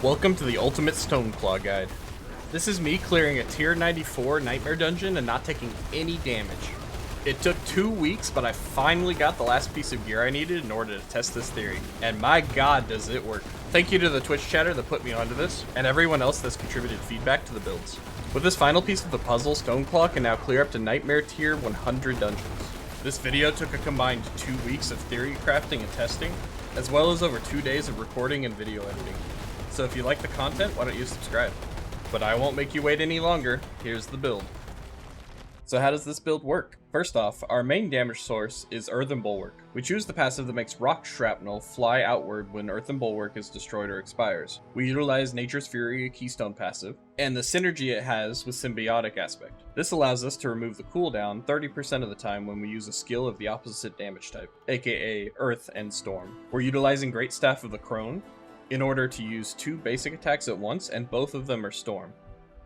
Welcome to the Ultimate Stoneclaw Guide. This is me clearing a tier 94 Nightmare Dungeon and not taking any damage. It took 2 weeks, but I finally got the last piece of gear I needed in order to test this theory. And my god, does it work. Thank you to the Twitch chatter that put me onto this, and everyone else that's contributed feedback to the builds. With this final piece of the puzzle, Stoneclaw can now clear up to Nightmare tier 100 dungeons. This video took a combined 2 weeks of theory crafting and testing, as well as over 2 days of recording and video editing. So if you like the content, why don't you subscribe? But I won't make you wait any longer. Here's the build. So how does this build work? First off, our main damage source is Earthen Bulwark. We choose the passive that makes rock shrapnel fly outward when Earthen Bulwark is destroyed or expires. We utilize Nature's Fury, a keystone passive, and the synergy it has with Symbiotic Aspect. This allows us to remove the cooldown 30% of the time when we use a skill of the opposite damage type, aka Earth and Storm. We're utilizing Great Staff of the Crone in order to use 2 basic attacks at once, and both of them are Storm.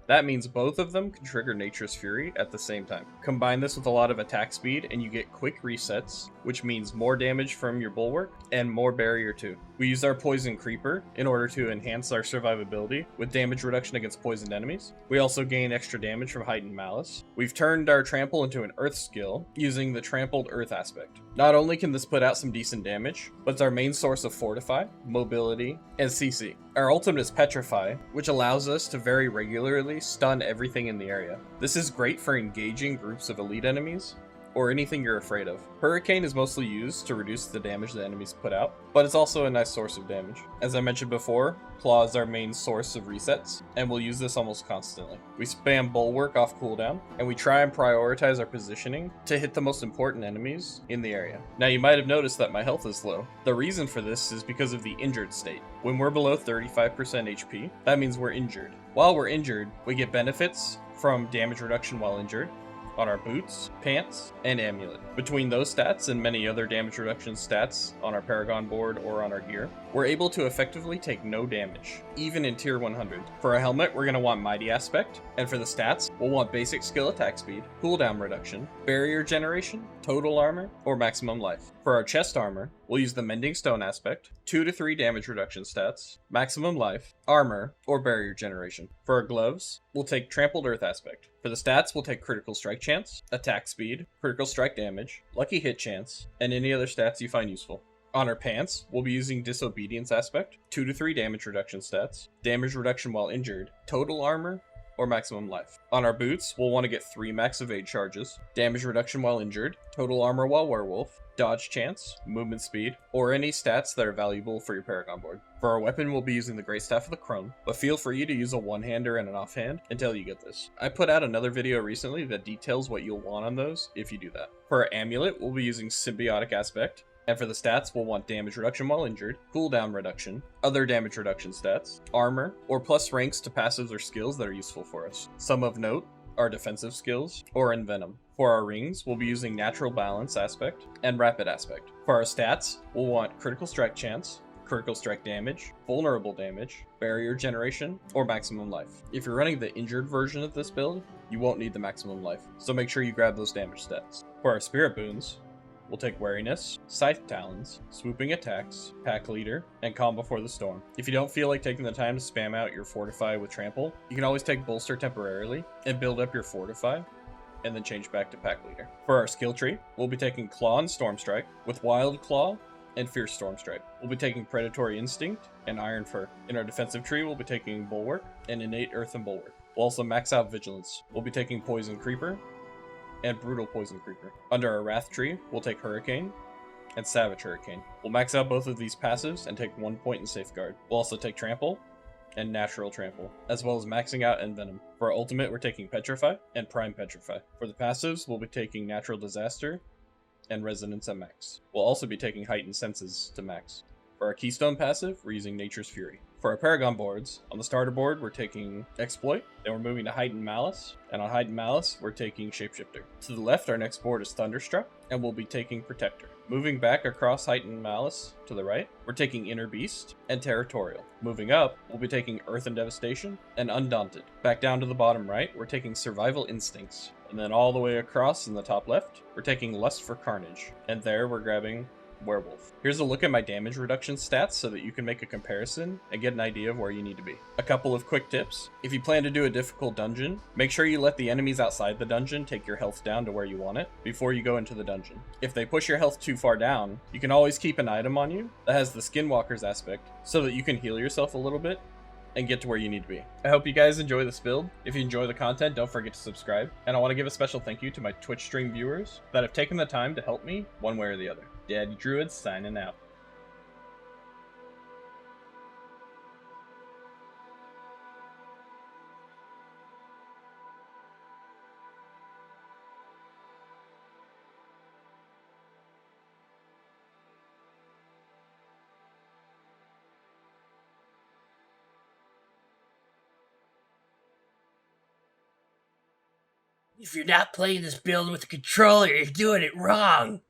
That means both of them can trigger Nature's Fury at the same time. Combine this with a lot of attack speed and you get quick resets, which means more damage from your Bulwark and more barrier too. We use our Poison Creeper in order to enhance our survivability with damage reduction against poisoned enemies. We also gain extra damage from Heightened Malice. We've turned our Trample into an Earth skill using the Trampled Earth aspect. Not only can this put out some decent damage, but it's our main source of Fortify, Mobility, and CC. Our ultimate is Petrify, which allows us to very regularly stun everything in the area. This is great for engaging groups of elite enemies, or anything you're afraid of. Hurricane is mostly used to reduce the damage the enemies put out, but it's also a nice source of damage. As I mentioned before, Claw is our main source of resets, and we'll use this almost constantly. We spam Bulwark off cooldown, and we try and prioritize our positioning to hit the most important enemies in the area. Now you might have noticed that my health is low. The reason for this is because of the injured state. When we're below 35% HP, that means we're injured. While we're injured, we get benefits from damage reduction while injured, on our boots, pants, and amulet. Between those stats and many other damage reduction stats on our Paragon board or on our gear, we're able to effectively take no damage, even in tier 100. For a helmet, we're going to want Mighty Aspect, and for the stats, we'll want basic skill attack speed, cooldown reduction, barrier generation, total armor, or maximum life. For our chest armor, we'll use the Mending Stone aspect, 2 to 3 damage reduction stats, maximum life, armor, or barrier generation. For our gloves, we'll take Trampled Earth aspect. For the stats, we'll take critical strike chance, attack speed, critical strike damage, lucky hit chance, and any other stats you find useful. On our pants, we'll be using Disobedience aspect, 2 to 3 damage reduction stats, damage reduction while injured, total armor, or maximum life. On our boots, we'll want to get 3 max evade charges, damage reduction while injured, total armor while werewolf, dodge chance, movement speed, or any stats that are valuable for your Paragon board. For our weapon, we'll be using the Great Staff of the Crone, but feel free to use a one-hander and an offhand until you get this. I put out another video recently that details what you'll want on those if you do that. For our amulet, we'll be using Symbiotic Aspect, and for the stats, we'll want damage reduction while injured, cooldown reduction, other damage reduction stats, armor, or plus ranks to passives or skills that are useful for us. Some of note are defensive skills or Envenom. For our rings, we'll be using Natural Balance Aspect and Rapid Aspect. For our stats, we'll want Critical Strike Chance, Critical Strike Damage, Vulnerable Damage, Barrier Generation, or Maximum Life. If you're running the injured version of this build, you won't need the Maximum Life, so make sure you grab those damage stats. For our Spirit Boons, we'll take Wariness, Scythe Talons, Swooping Attacks, Pack Leader, and Calm Before the Storm. If you don't feel like taking the time to spam out your Fortify with Trample, you can always take Bolster temporarily and build up your Fortify, and then change back to Pack Leader. For our skill tree, we'll be taking Claw and Storm Strike, with Wild Claw and Fierce Storm Strike. We'll be taking Predatory Instinct and Iron Fur. In our defensive tree, we'll be taking Bulwark and Innate Earthen Bulwark. We'll also max out Vigilance. We'll be taking Poison Creeper and Brutal Poison Creeper. Under our Wrath tree, we'll take Hurricane and Savage Hurricane. We'll max out both of these passives and take 1 point in Safeguard. We'll also take Trample and Natural Trample, as well as maxing out Envenom. For our ultimate, we're taking Petrify and Prime Petrify. For the passives, we'll be taking Natural Disaster and Resonance at max. We'll also be taking Heightened Senses to max. For our Keystone passive, we're using Nature's Fury. For our Paragon boards, on the starter board, we're taking Exploit, then we're moving to Heightened Malice, and on Heightened Malice, we're taking Shapeshifter. To the left, our next board is Thunderstruck, and we'll be taking Protector. Moving back across Heightened Malice to the right, we're taking Inner Beast and Territorial. Moving up, we'll be taking Earthen Devastation and Undaunted. Back down to the bottom right, we're taking Survival Instincts. And then all the way across in the top left, we're taking Lust for Carnage. And there we're grabbing Werewolf. Here's a look at my damage reduction stats so that you can make a comparison and get an idea of where you need to be. A couple of quick tips. If you plan to do a difficult dungeon, make sure you let the enemies outside the dungeon take your health down to where you want it before you go into the dungeon. If they push your health too far down, you can always keep an item on you that has the Skinwalker's aspect so that you can heal yourself a little bit and get to where you need to be. I hope you guys enjoy this build. If you enjoy the content, don't forget to subscribe. And I want to give a special thank you to my Twitch stream viewers that have taken the time to help me one way or the other. Daddy Druid signing out. If you're not playing this build with a controller, you're doing it wrong.